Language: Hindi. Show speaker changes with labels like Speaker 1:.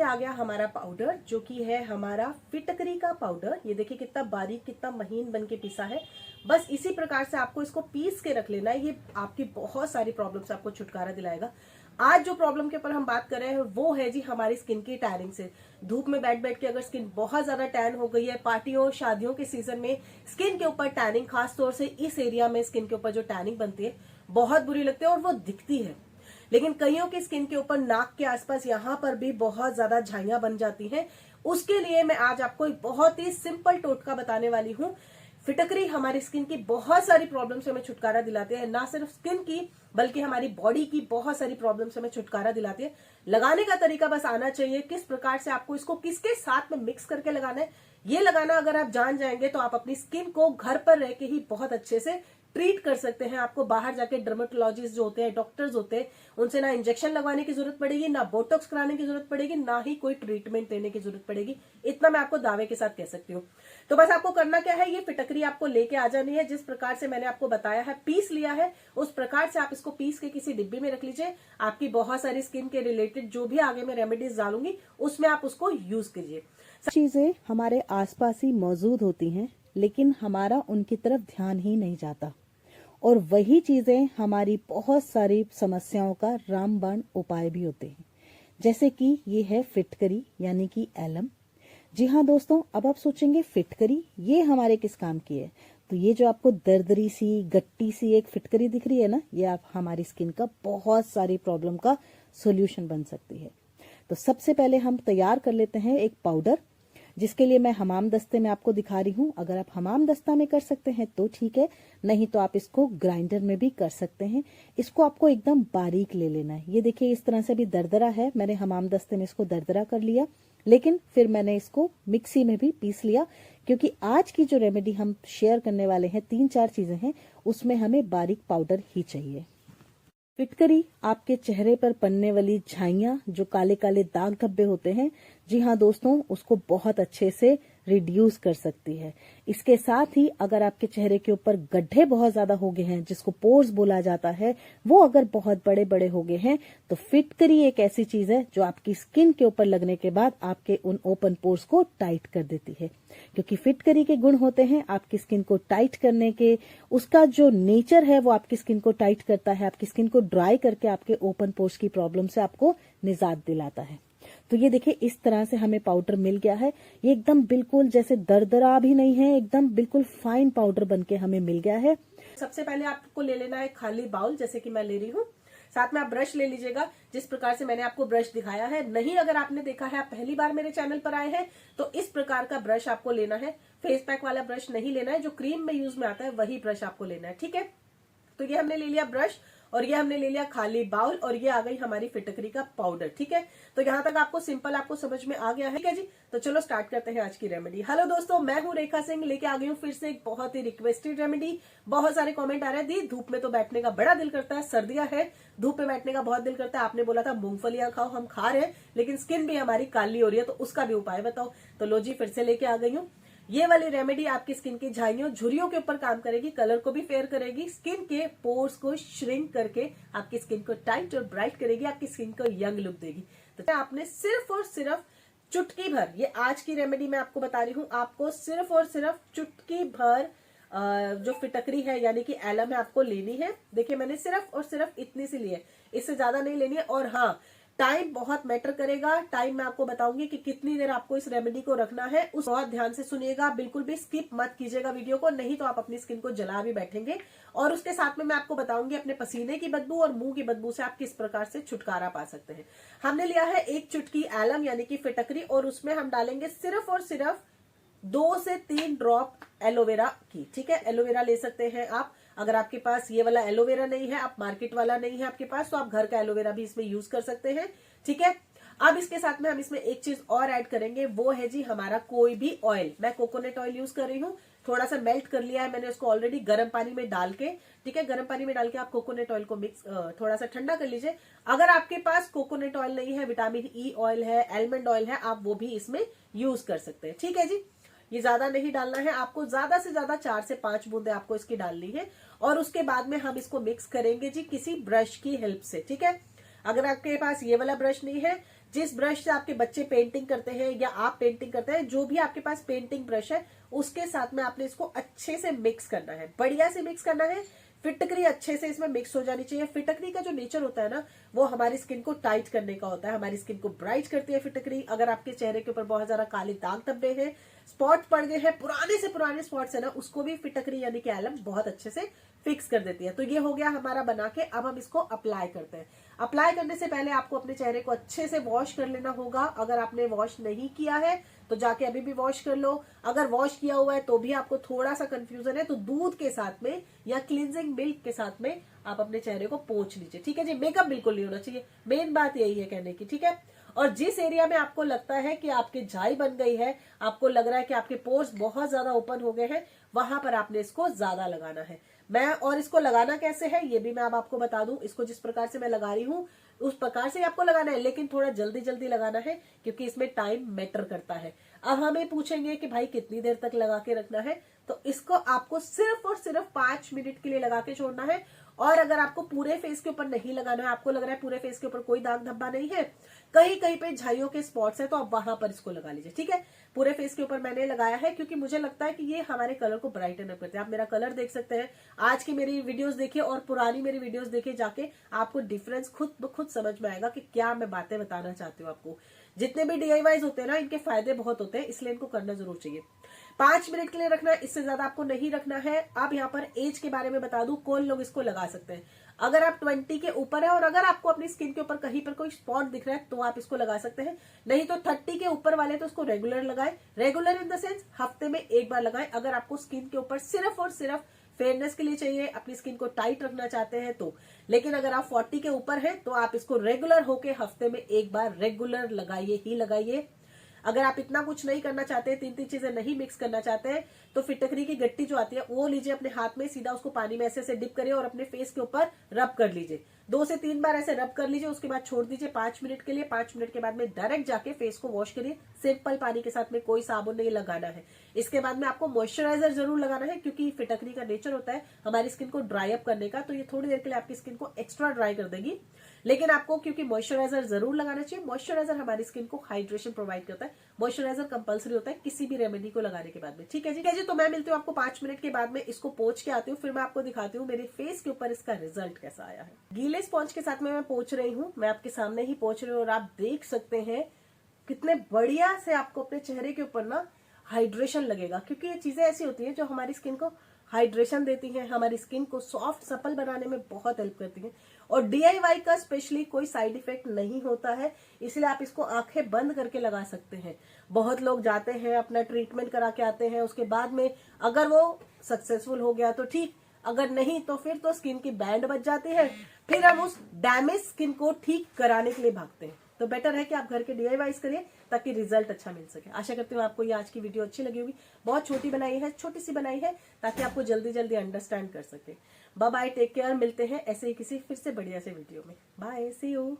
Speaker 1: के आ गया हमारा पाउडर, जो कि है हमारा फिटकरी का पाउडर। ये देखिए कितना बारीक, कितना महीन बन के पिसा है। बस इसी प्रकार से आपको इसको पीस के रख लेना है। ये आपकी बहुत सारी प्रॉब्लम से आपको छुटकारा दिलाएगा। आज जो प्रॉब्लम के ऊपर हम बात कर रहे हैं वो है जी हमारी स्किन की टैनिंग से। धूप में बैठ बैठ के अगर स्किन बहुत ज्यादा टैन हो गई है, पार्टियों शादियों के सीजन में स्किन के ऊपर टैनिंग, खासतौर से इस एरिया में स्किन के ऊपर जो टैनिंग बनती है बहुत बुरी लगती है और वो दिखती है। लेकिन कईयों की स्किन के ऊपर नाक के आसपास यहाँ पर भी बहुत ज्यादा झाइयां बन जाती हैं। उसके लिए मैं आज आपको एक बहुत ही सिंपल टोटका बताने वाली हूँ। फिटकरी हमारी स्किन की बहुत सारी प्रॉब्लम से हमें छुटकारा दिलाते हैं, ना सिर्फ स्किन की बल्कि हमारी बॉडी की बहुत सारी प्रॉब्लम से हमें छुटकारा दिलाती है। लगाने का तरीका बस आना चाहिए, किस प्रकार से आपको इसको किसके साथ में मिक्स करके लगाना है। ये लगाना अगर आप जान जाएंगे तो आप अपनी स्किन को घर पर रह के ही बहुत अच्छे से ट्रीट कर सकते हैं। आपको बाहर जाके डर्मेटोलॉजिस्ट जो होते हैं, डॉक्टर्स होते हैं, उनसे ना इंजेक्शन लगवाने की जरूरत पड़ेगी, ना बोटॉक्स कराने की जरूरत पड़ेगी, ना ही कोई ट्रीटमेंट देने की जरूरत पड़ेगी। इतना मैं आपको दावे के साथ कह सकती हूँ। तो बस आपको करना क्या है, ये फिटकरी आपको लेके आ जानी है। जिस प्रकार से मैंने आपको बताया है, पीस लिया है, उस प्रकार से आप इसको पीस के किसी डिब्बे में रख लीजिए। आपकी बहुत सारी स्किन के रिलेटेड जो भी आगे मैं रेमेडीज डालूंगी उसमें आप उसको यूज कीजिए।
Speaker 2: चीजें हमारे आसपास ही मौजूद होती हैं, लेकिन हमारा उनकी तरफ ध्यान ही नहीं जाता, और वही चीजें हमारी बहुत सारी समस्याओं का रामबाण उपाय भी होते हैं। जैसे कि ये है फिटकरी यानी कि एलम। जी हाँ दोस्तों, अब आप सोचेंगे फिटकरी ये हमारे किस काम की है। तो ये जो आपको दरदरी सी, गट्टी सी एक फिटकरी दिख रही है ना, ये आप हमारी स्किन का बहुत सारी प्रॉब्लम का सोल्यूशन बन सकती है। तो सबसे पहले हम तैयार कर लेते हैं एक पाउडर, जिसके लिए मैं हमाम दस्ते में आपको दिखा रही हूँ। अगर आप हमाम दस्ता में कर सकते हैं तो ठीक है, नहीं तो आप इसको ग्राइंडर में भी कर सकते हैं। इसको आपको एकदम बारीक ले लेना है। ये देखिए इस तरह से भी दरदरा है, मैंने हमाम दस्ते में इसको दरदरा कर लिया, लेकिन फिर मैंने इसको मिक्सी में भी पीस लिया, क्योंकि आज की जो रेमेडी हम शेयर करने वाले हैं 3-4 चीजें हैं, उसमें हमें बारीक पाउडर ही चाहिए। फिटकरी आपके चेहरे पर पड़ने वाली झाइयां, जो काले काले दाग धब्बे होते हैं, जी हाँ दोस्तों, उसको बहुत अच्छे से रिड्यूस कर सकती है। इसके साथ ही अगर आपके चेहरे के ऊपर गड्ढे बहुत ज्यादा हो गए हैं, जिसको पोर्स बोला जाता है, वो अगर बहुत बड़े बड़े हो गए हैं, तो फिटकरी एक ऐसी चीज है जो आपकी स्किन के ऊपर लगने के बाद आपके उन ओपन पोर्स को टाइट कर देती है। क्योंकि फिटकरी के गुण होते हैं आपकी स्किन को टाइट करने के, उसका जो नेचर है वो आपकी स्किन को टाइट करता है, आपकी स्किन को ड्राई करके आपके ओपन पोर्स की प्रॉब्लम से आपको निजात दिलाता है। तो ये देखिए इस तरह से हमें पाउडर मिल गया है। ये एकदम बिल्कुल जैसे दरदरा भी नहीं है, एकदम बिल्कुल फाइन पाउडर बनके हमें मिल गया है।
Speaker 1: सबसे पहले आपको ले लेना है खाली बाउल, जैसे कि मैं ले रही हूँ। साथ में आप ब्रश ले लीजिएगा, जिस प्रकार से मैंने आपको ब्रश दिखाया है। नहीं, अगर आपने देखा है, आप पहली बार मेरे चैनल पर आए हैं, तो इस प्रकार का ब्रश आपको लेना है। फेस पैक वाला ब्रश नहीं लेना है, जो क्रीम में यूज में आता है वही ब्रश आपको लेना है, ठीक है। तो ये हमने ले लिया ब्रश, और ये हमने ले लिया खाली बाउल, और ये आ गई हमारी फिटकरी का पाउडर, ठीक है। तो यहाँ तक आपको सिंपल आपको समझ में आ गया है, ठीक है जी। तो चलो स्टार्ट करते हैं आज की रेमेडी। हेलो दोस्तों, मैं हूँ रेखा सिंह, लेके आ गई हूँ फिर से एक बहुत ही रिक्वेस्टेड रेमेडी। बहुत सारे कमेंट आ रहे हैं, दी धूप में तो बैठने का बड़ा दिल करता है, सर्दियां है, धूप में बैठने का बहुत दिल करता है। आपने बोला था मूंगफलियां खाओ, हम खा रहे हैं, लेकिन स्किन भी हमारी काली हो रही है, तो उसका भी उपाय बताओ। तो लो जी, फिर से लेके आ गई हूँ। ये वाली रेमेडी आपकी स्किन की झाइयों, झुर्रियों के ऊपर काम करेगी, कलर को भी फेयर करेगी, स्किन के पोर्स को श्रिंक करके आपकी स्किन को टाइट और ब्राइट करेगी, आपकी स्किन को यंग लुक देगी। तो आपने सिर्फ और सिर्फ चुटकी भर, ये आज की रेमेडी मैं आपको बता रही हूँ, आपको सिर्फ और सिर्फ चुटकी भर जो फिटकरी है यानी कि एलम है आपको लेनी है। देखिए मैंने सिर्फ और सिर्फ इतनी सी ली है, इससे ज्यादा नहीं लेनी है। और हाँ, टाइम बहुत मैटर करेगा। टाइम मैं आपको बताऊंगी कि कितनी देर आपको इस रेमेडी को रखना है, उस बहुत ध्यान से सुनिएगा, बिल्कुल भी स्किप मत कीजिएगा वीडियो को, नहीं तो आप अपनी स्किन को जला भी बैठेंगे। और उसके साथ में मैं आपको बताऊंगी अपने पसीने की बदबू और मुंह की बदबू से आप किस प्रकार से छुटकारा पा सकते हैं। हमने लिया है 1 चुटकी एलम यानी कि फिटकरी, और उसमें हम डालेंगे सिर्फ और सिर्फ 2 से 3 ड्रॉप एलोवेरा की, ठीक है। एलोवेरा ले सकते हैं आप, अगर आपके पास ये वाला एलोवेरा नहीं है, आप मार्केट वाला नहीं है आपके पास, तो आप घर का एलोवेरा भी इसमें यूज कर सकते हैं, ठीक है। अब इसके साथ में हम इसमें एक चीज और ऐड करेंगे, वो है जी हमारा कोई भी ऑयल। मैं कोकोनट ऑयल यूज कर रही हूँ, थोड़ा सा मेल्ट कर लिया है मैंने उसको ऑलरेडी गर्म पानी में डाल के, ठीक है। गर्म पानी में डाल के आप कोकोनट ऑयल को मिक्स थोड़ा सा ठंडा कर लीजिए। अगर आपके पास कोकोनट ऑयल नहीं है, विटामिन ई ऑयल है, आलमंड ऑयल है, आप वो भी इसमें यूज कर सकते हैं, ठीक है जी। ये ज्यादा नहीं डालना है आपको, ज्यादा से ज्यादा 4 से 5 बूंदे आपको इसकी डालनी है। और उसके बाद में हम इसको मिक्स करेंगे जी किसी ब्रश की हेल्प से, ठीक है। अगर आपके पास ये वाला ब्रश नहीं है जिस ब्रश से आपके बच्चे पेंटिंग करते हैं या आप पेंटिंग करते हैं, जो भी आपके पास पेंटिंग ब्रश है उसके साथ में आपने इसको अच्छे से मिक्स करना है, बढ़िया से मिक्स करना है। फिटकरी अच्छे से इसमें मिक्स हो जानी चाहिए। फिटकरी का जो नेचर होता है ना, वो हमारी स्किन को टाइट करने का होता है, हमारी स्किन को ब्राइट करती है फिटकरी। अगर आपके चेहरे के ऊपर बहुत ज्यादा काले दाग धब्बे हैं, स्पॉट पड़ गए हैं, पुराने से पुराने स्पॉट्स है ना, उसको भी फिटकरी यानी कि एलम बहुत अच्छे से फिक्स कर देती है। तो ये हो गया हमारा बना के। अब हम इसको अप्लाई करते हैं। अप्लाई करने से पहले आपको अपने चेहरे को अच्छे से वॉश कर लेना होगा। अगर आपने वॉश नहीं किया है तो जाके अभी भी वॉश कर लो। अगर वॉश किया हुआ है तो भी आपको थोड़ा सा कंफ्यूजन है तो दूध के साथ में या क्लींजिंग मिल्क के साथ में आप अपने चेहरे को पोंछ लीजिए, ठीक है जी। मेकअप बिल्कुल नहीं होना चाहिए, मेन बात यही है कहने की, ठीक है। और जिस एरिया में आपको लगता है कि आपकी झाई बन गई है, आपको लग रहा है कि आपके पोर्स बहुत ज्यादा ओपन हो गए हैं, वहां पर आपने इसको ज्यादा लगाना है। और इसको लगाना कैसे है ये भी मैं अब आपको बता दूं। इसको जिस प्रकार से मैं लगा रही हूं उस प्रकार से आपको लगाना है, लेकिन थोड़ा जल्दी जल्दी लगाना है क्योंकि इसमें टाइम मैटर करता है। अब हमें पूछेंगे कि भाई कितनी देर तक लगा के रखना है, तो इसको आपको सिर्फ और सिर्फ 5 मिनट के लिए लगा के छोड़ना है। और अगर आपको पूरे फेस के ऊपर नहीं लगाना है, आपको लग रहा है पूरे फेस के ऊपर कोई दाग धब्बा नहीं है, कहीं कहीं पे झाइयों के स्पॉट्स है, तो आप वहां पर इसको लगा लीजिए, ठीक है। पूरे फेस के ऊपर मैंने लगाया है क्योंकि मुझे लगता है कि ये हमारे कलर को ब्राइटन अप करते हैं। आप मेरा कलर देख सकते हैं, आज की मेरी वीडियोस देखिए और पुरानी मेरी वीडियोस देखिए जाके, आपको डिफरेंस खुद ब खुद समझ में आएगा कि क्या मैं बातें बताना चाहती हूँ आपको। जितने भी DIYs होते हैं ना, इनके फायदे बहुत होते हैं, इसलिए इनको करना जरूर चाहिए। 5 मिनट के लिए रखना है, इससे ज्यादा आपको नहीं रखना है। अब यहाँ पर एज के बारे में बता दूं, कौन लोग इसको लगा सकते हैं। अगर आप 20 के ऊपर है और अगर आपको अपनी स्किन के ऊपर कहीं पर कोई स्पॉट दिख रहा है तो आप इसको लगा सकते हैं। नहीं तो 30 के ऊपर वाले तो इसको रेगुलर लगाएं। रेगुलर इन द सेंस हफ्ते में एक बार लगाएं। अगर आपको स्किन के ऊपर सिर्फ और सिर्फ फेयरनेस के लिए चाहिए, अपनी स्किन को टाइट रखना चाहते हैं तो। लेकिन अगर आप 40 के ऊपर हैं तो आप इसको रेगुलर होके हफ्ते में एक बार रेगुलर लगाइए ही लगाइए। अगर आप इतना कुछ नहीं करना चाहते, 3 चीजें नहीं मिक्स करना चाहते हैं, तो फिटकरी की गट्टी जो आती है वो लीजिए अपने हाथ में, सीधा उसको पानी में ऐसे डिप करिए और अपने फेस के ऊपर रब कर लीजिए। 2 से 3 बार ऐसे रब कर लीजिए, उसके बाद छोड़ दीजिए 5 मिनट के लिए। 5 मिनट के बाद में डायरेक्ट जाके फेस को वॉश करिए, सिंपल पानी के साथ में, कोई साबुन नहीं लगाना है। इसके बाद में आपको मॉइस्चराइजर जरूर लगाना है क्योंकि फिटकरी का नेचर होता है हमारी स्किन को ड्राई अप करने का, तो ये थोड़ी देर के लिए आपकी स्किन को एक्स्ट्रा ड्राई कर देगी। लेकिन आपको क्योंकि मॉइस्चराइजर जरूर लगाना चाहिए, मॉइस्चराइजर हमारी स्किन को हाइड्रेशन प्रोवाइड करता है। मॉइस्चराइजर कंपलसरी होता है किसी भी रेमेडी को लगाने के बाद में, ठीक है जी। तो मैं मिलती हूँ आपको 5 मिनट के बाद में, इसको पोंछ के आती हूँ, फिर मैं आपको दिखाती हूँ मेरे फेस के ऊपर इसका रिजल्ट कैसा आया है। गीले स्पॉन्ज के साथ में मैं पोंछ रही हूँ, मैं आपके सामने ही पोंछ रही हूँ और आप देख सकते हैं कितने बढ़िया से आपको अपने चेहरे के ऊपर ना हाइड्रेशन लगेगा। क्योंकि ये चीजें ऐसी होती है जो हमारी स्किन को हाइड्रेशन देती हैं, हमारी स्किन को सॉफ्ट सपल बनाने में बहुत हेल्प करती हैं। और DIY का स्पेशली कोई साइड इफेक्ट नहीं होता है, इसलिए आप इसको आंखें बंद करके लगा सकते हैं। बहुत लोग जाते हैं अपना ट्रीटमेंट करा के आते हैं, उसके बाद में अगर वो सक्सेसफुल हो गया तो ठीक, अगर नहीं तो फिर तो स्किन की बैंड बच जाती है, फिर हम उस डैमेज स्किन को ठीक कराने के लिए भागते हैं। तो बेटर है कि आप घर के DIYs करिए ताकि रिजल्ट अच्छा मिल सके। आशा करती हूँ आपको ये आज की वीडियो अच्छी लगी होगी। बहुत छोटी बनाई है, छोटी सी बनाई है ताकि आपको जल्दी जल्दी अंडरस्टैंड कर सके। बाय बाय, टेक केयर, मिलते हैं ऐसे ही किसी फिर से बढ़िया से वीडियो में। Bye, see you.